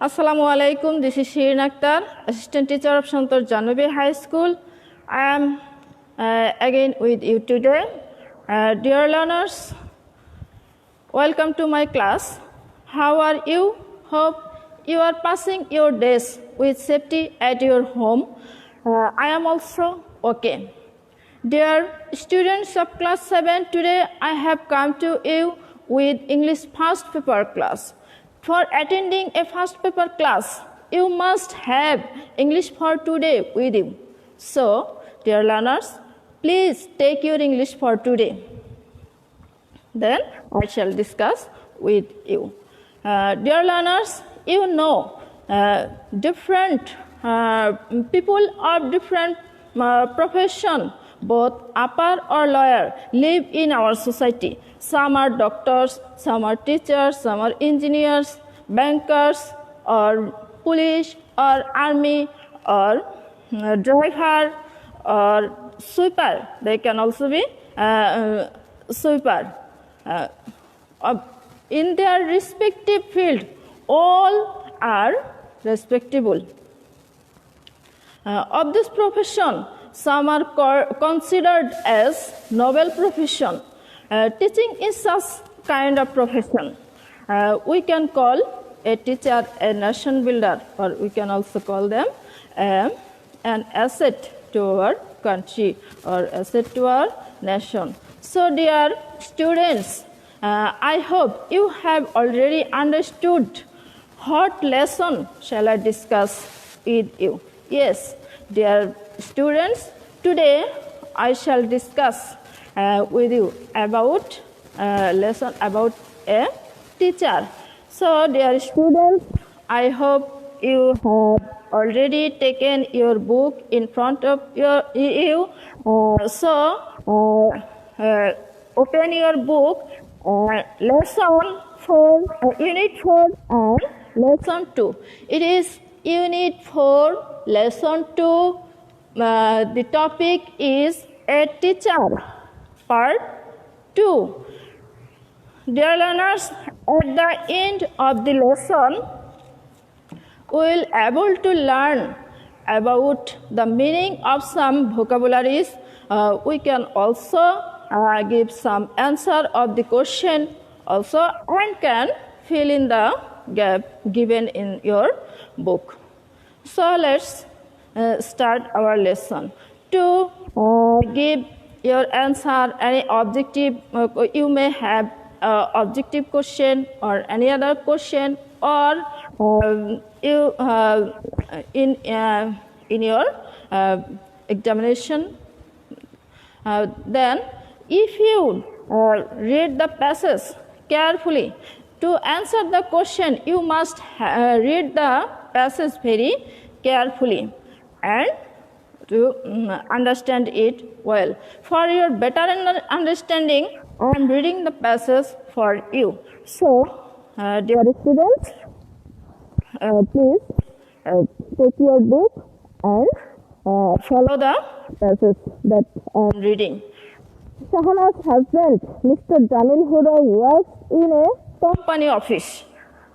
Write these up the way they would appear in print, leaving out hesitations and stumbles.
Assalamu alaikum. This is Shirin Akhtar, Assistant Teacher of Santosh Jahnnabi High School. I am again with you today. Dear learners, welcome to my class. How are you? Hope you are passing your days with safety at your home. I am also okay. Dear students of class 7, today I have come to you with English first paper class. For attending a first paper class, you must have English for today with you. So, dear learners, please take your English for today. Then I shall discuss with you. Dear learners, you know different people of different profession, both upper or lower, live in our society. Some are doctors, some are teachers, some are engineers, bankers, or police, or army, or driver, or sweeper. They can also be sweeper. In their respective field, all are respectable. Of this profession, some are considered as noble profession. Teaching is such kind of profession. We can call a teacher a nation builder, or we can also call them an asset to our country or asset to our nation. So, dear students, I hope you have already understood what lesson shall I discuss with you. Yes, dear students, today I shall discuss with you about lesson about a teacher. So, dear students, I hope you have already taken your book in front of you. Open your book, lesson 4, unit 4 and lesson 2. It is unit 4, lesson 2. The topic is a teacher, part 2. Dear learners, at the end of the lesson, we will able to learn about the meaning of some vocabularies. We can also give some answer of the question also, and can fill in the gap given in your book. So let's start our lesson. To give your answer, any objective, you may have objective question or any other question, or you in your examination. Then, if you read the passage carefully, to answer the question, you must read the passage very carefully and to understand it well. For your better understanding, I am reading the passage for you. So, dear students, please take your book and follow the passage that I am reading. Shahana's husband, Mr. Jamil Huda, works in a company office.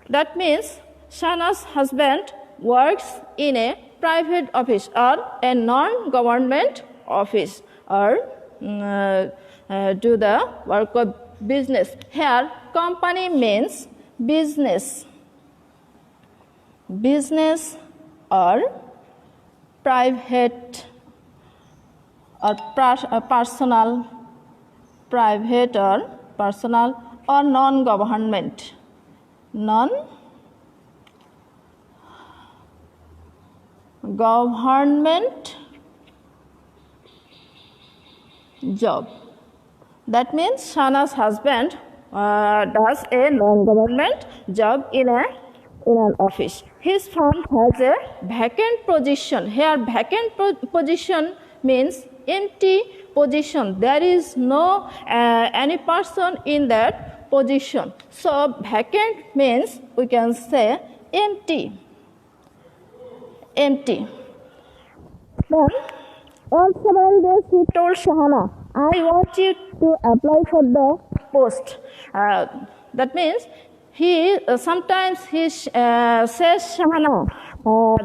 That means Shahana's husband works in a private office or a non-government office, or do the work of business. Here, company means business. Business or private or personal, private or personal, or non-government. Non-government job. That means Shana's husband does a non-government job in an office. His firm has a vacant position. Here, vacant position means empty position. There is no any person in that position. So, vacant means we can say empty. Empty. Then, on several days, he told Shahana, I want you to apply for the post. That means sometimes he says Shahana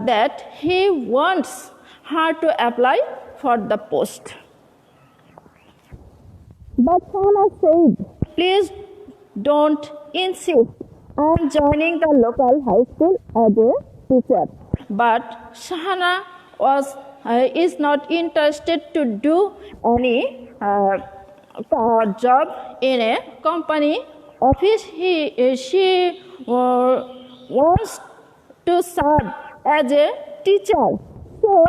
that he wants her to apply for the post. But Shahana said, please don't insist on joining the local high school as a teacher. But Shahana is not interested to do any job in a company office. She wants to serve as a teacher. So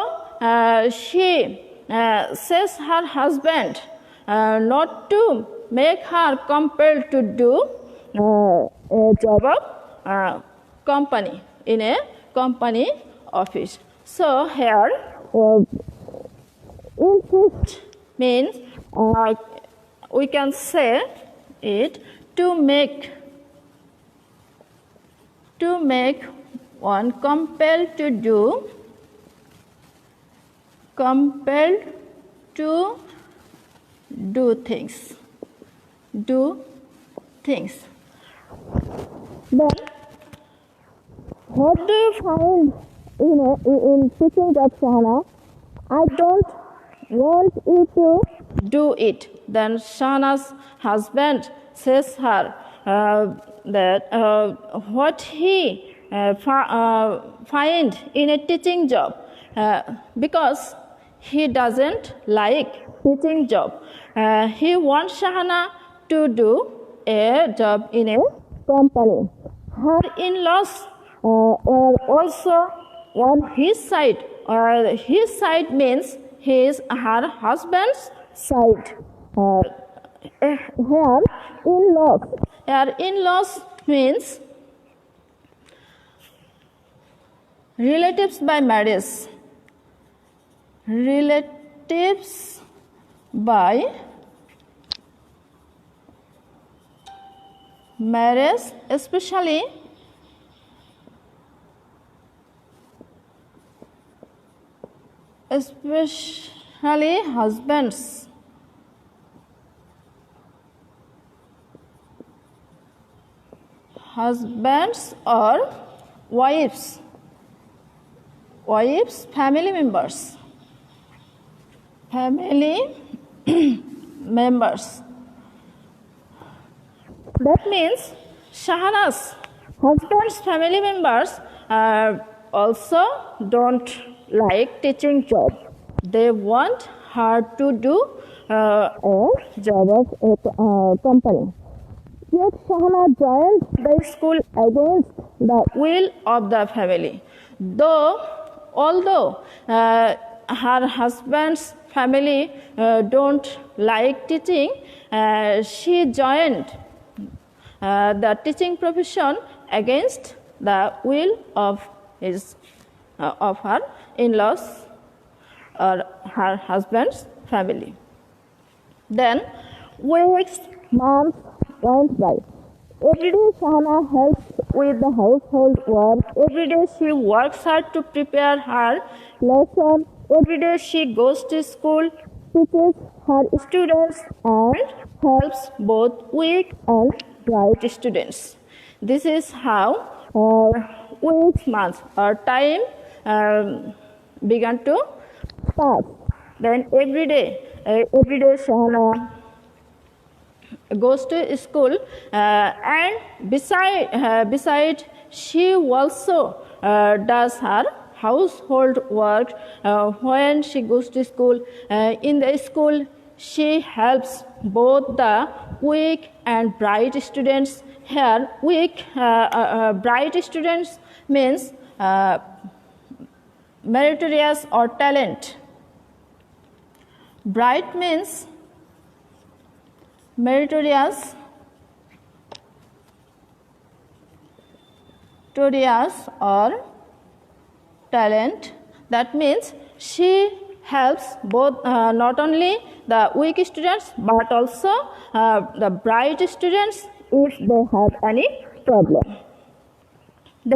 she says her husband not to make her compelled to do a job of company in a company office. So here insist means we can say it to make one compelled to do things. Then what do you find in teaching job, Shahana? I don't want you to do it. Then Shahana's husband says her that what he find in a teaching job, because he doesn't like teaching job. He wants Shahana to do a job in a company. Her in-laws are also on his side. His side means her husband's side. Her in-laws means relatives by marriage. Relatives by marriage, especially husbands. Husbands or wives, family members. That means Shahana's husband's family members also don't like teaching job. They want her to do a job of a company. Yet Shahana joined the school against the will of the family. Although her husband's family don't like teaching, she joined the teaching profession against the will of her in-laws or her husband's family. Then weeks, months went by. Every day Shahana helps with the household work. Every day she works hard to prepare her lesson. Every day she goes to school, teaches her students, and helps both weak and bright students. This is how weeks, months, or time began to pass. Then every day Shahana goes to school, and beside she also does her household work. When she goes to school, in the school she helps both the weak and bright students. Here weak bright students means meritorious or talent. Bright means meritorious or talent. That means she helps both not only the weak students but also the bright students if they have any problem. They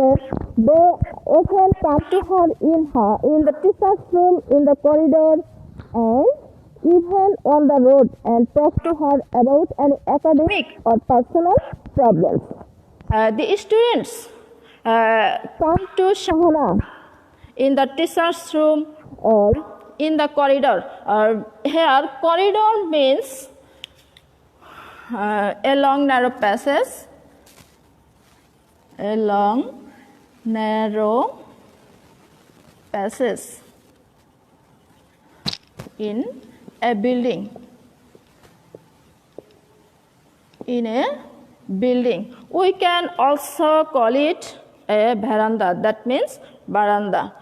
often come to her in the teacher's room, in the corridor, and even on the road, and talk to her about any academic or personal problems. The students come to Shahana in the teacher's room or in the corridor. Here, corridor means a long narrow passage. A long narrow passage in a building. In a building. We can also call it a veranda. That means veranda.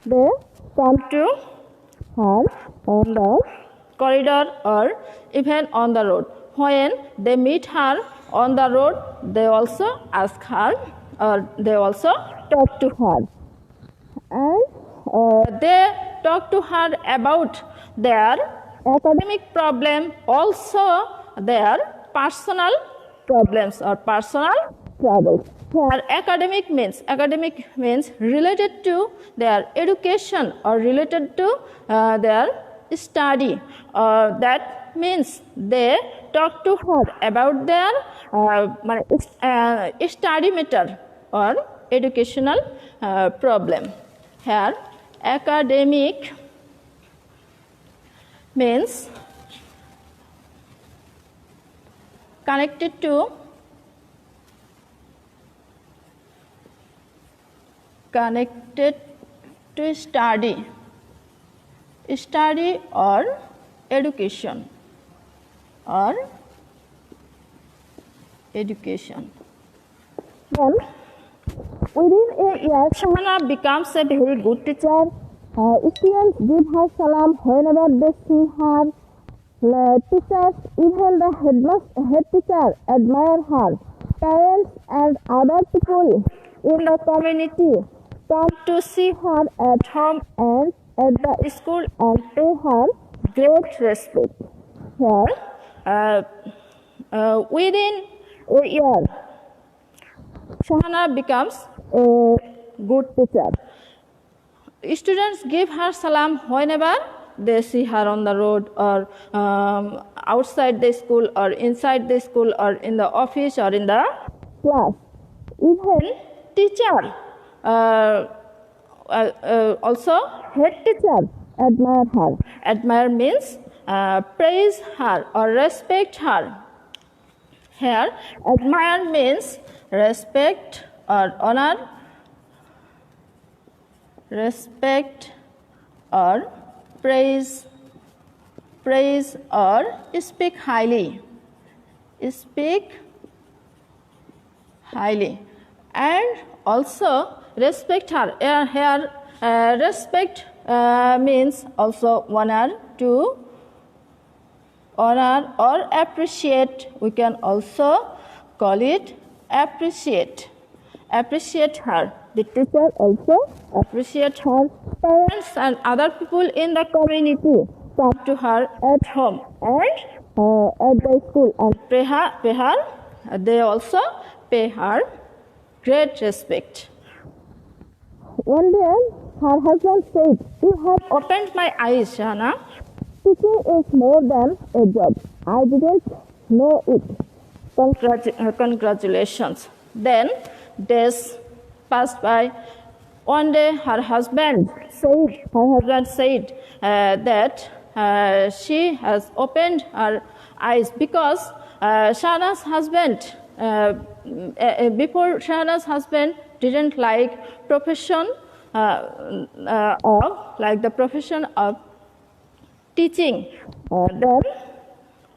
They come to her on the corridor or even on the road. When they meet her on the road, they also ask her or they also talk to her. And they talk to her about their academic problem, also their personal problems or personal troubles. Here, academic means related to their education or related to their study. That means they talk to her about their study matter or educational problem. Here, academic means connected to study or education Then, within a year, Shahana becomes a very good teacher. Students give her salam whenever they see her. Teachers, even the head teacher, admire her. Parents and other people in the community come to see her at home and at the school and pay her great respect. Here, within a year, Shahana becomes a good teacher. Students give her salam whenever they see her on the road or outside the school or inside the school or in the office or in the class. Even teacher, also head teacher, admire her. Admire means praise her or respect her. Here, admire means respect or honor, respect or praise or speak highly. And also respect her. Here, respect means also to honor or appreciate. We can also call it appreciate. Appreciate her. The teacher also appreciate her. Parents and other people in the community come to her at home and at the school and pay her. They also pay her great respect. One day, her husband said, "You have opened my eyes, Shahana. Teaching is more than a job. I didn't know it. Congratulations." Then days passed by. One day, her husband said that she has opened her eyes because Shahana's husband, before Shahana's husband didn't like profession the profession of teaching. Then,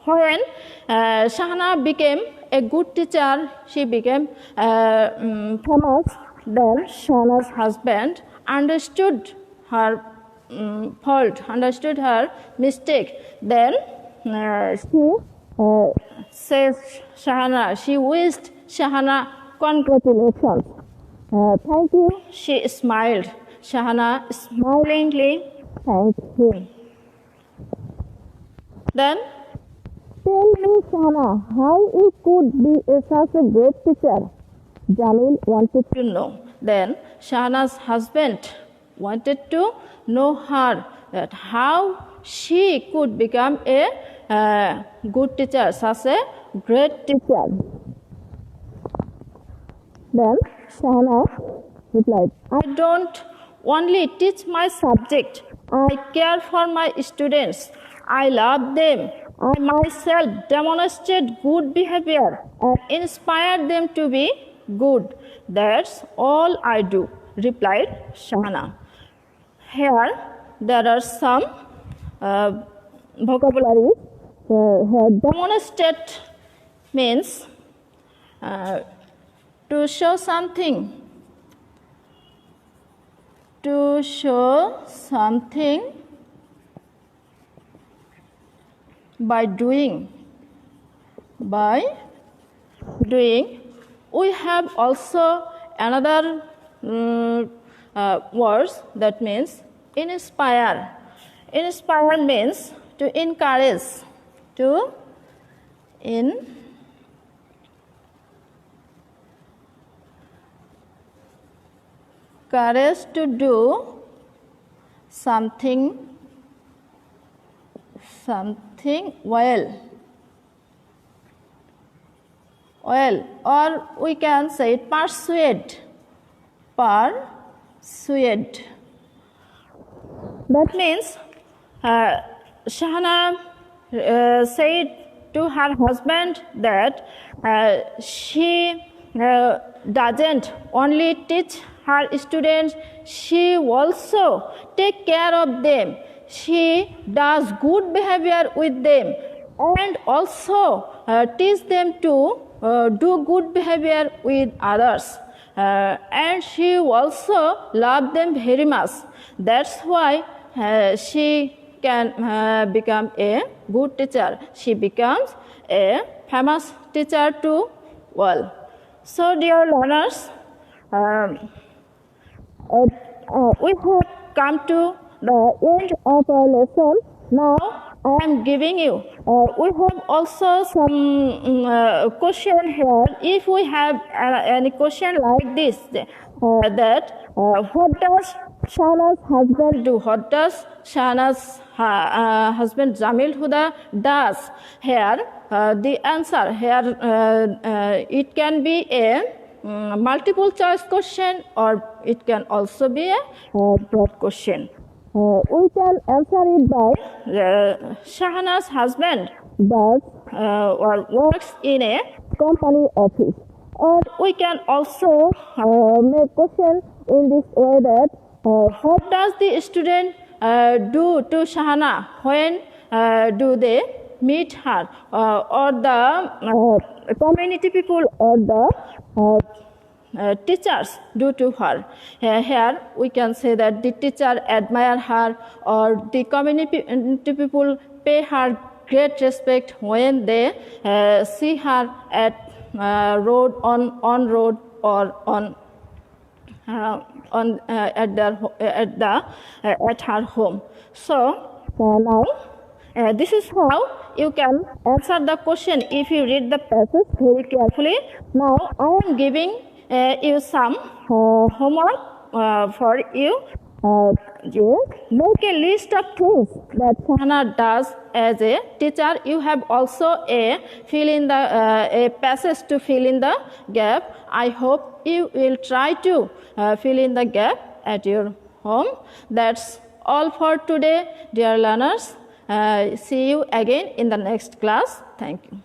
when Shahana became a good teacher, she became famous. Then Shahana's husband understood her fault, understood her mistake. Then she wished Shahana congratulations. Thank you. She smiled. Shahana smilingly thanked him. Then, tell me, Shahana, how you could be such a great teacher? Jamil wanted to know. Then Shahana's husband wanted to know her that how she could become a good teacher, such a great teacher. Then Shahana replied, I don't only teach my subject, I care for my students. I love them. I myself demonstrate good behavior and inspire them to be good. That's all I do, replied Shahana. Here there are some vocabularies. Here demonstrate means to show something. To show something by doing. By doing. We have also another words that means inspire. Inspire means to encourage. To encourage to do something well. Well, or we can say persuade. Persuade. That means Shahana said to her husband that she doesn't only teach her students, she also take care of them. She does good behavior with them and also teach them to do good behavior with others. And she also loves them very much. That's why she can become a good teacher. She becomes a famous teacher too. Well, so dear learners, we have come to the end of our lesson. Now I am giving you. We have also some question here. If we have any question like this, that what does Shahana's husband do? What does Shahana's husband Jamil Huda does? Here, the answer here it can be a multiple choice question or it can also be a broad question. We can answer it by Shahana's husband does or works in a company office. Or we can also make question in this way that what does the student do to Shahana when do they meet her or the community people or the teachers do to her. Here we can say that the teacher admire her or the community people pay her great respect when they see her at road on road or at her home. So now this is how you can answer the question if you read the passage very carefully. Now I am giving you some homework for you. Make a list of things that Shahana does as a teacher. You have also a fill in the a passage to fill in the gap. I hope you will try to fill in the gap at your home. That's all for today, dear learners. See you again in the next class. Thank you.